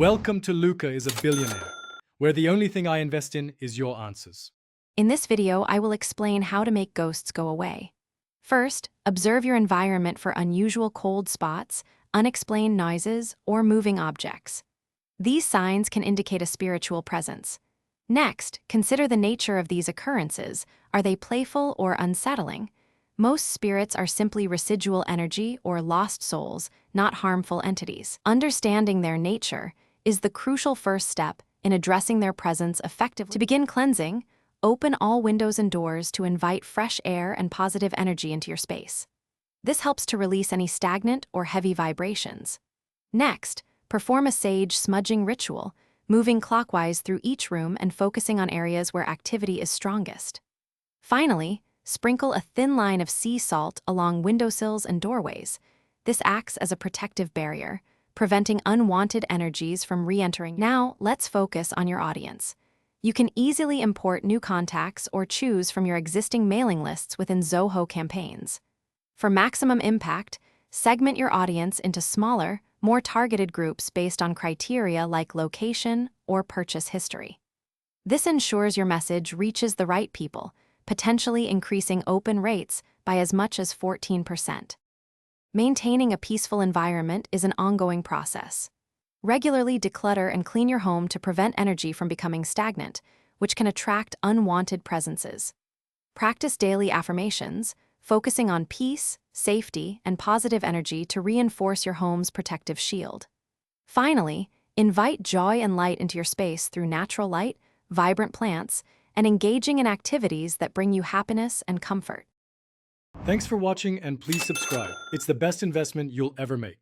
Welcome to Luca is a Billionaire, where the only thing I invest in is your answers. In this video, I will explain how to make ghosts go away. First, observe your environment for unusual cold spots, unexplained noises, or moving objects. These signs can indicate a spiritual presence. Next, consider the nature of these occurrences. Are they playful or unsettling? Most spirits are simply residual energy or lost souls, not harmful entities. Understanding their nature is the crucial first step in addressing their presence effectively. To begin cleansing, open all windows and doors to invite fresh air and positive energy into your space. This helps to release any stagnant or heavy vibrations. Next, perform a sage smudging ritual, moving clockwise through each room and focusing on areas where activity is strongest. Finally, sprinkle a thin line of sea salt along windowsills and doorways. This acts as a protective barrier, preventing unwanted energies from re-entering. Now, let's focus on your audience. You can easily import new contacts or choose from your existing mailing lists within Zoho campaigns. For maximum impact, segment your audience into smaller, more targeted groups based on criteria like location or purchase history. This ensures your message reaches the right people, potentially increasing open rates by as much as 14%. Maintaining a peaceful environment is an ongoing process. Regularly declutter and clean your home to prevent energy from becoming stagnant, which can attract unwanted presences. Practice daily affirmations, focusing on peace, safety, and positive energy to reinforce your home's protective shield. Finally, invite joy and light into your space through natural light, vibrant plants, and engaging in activities that bring you happiness and comfort. Thanks for watching and please subscribe. It's the best investment you'll ever make.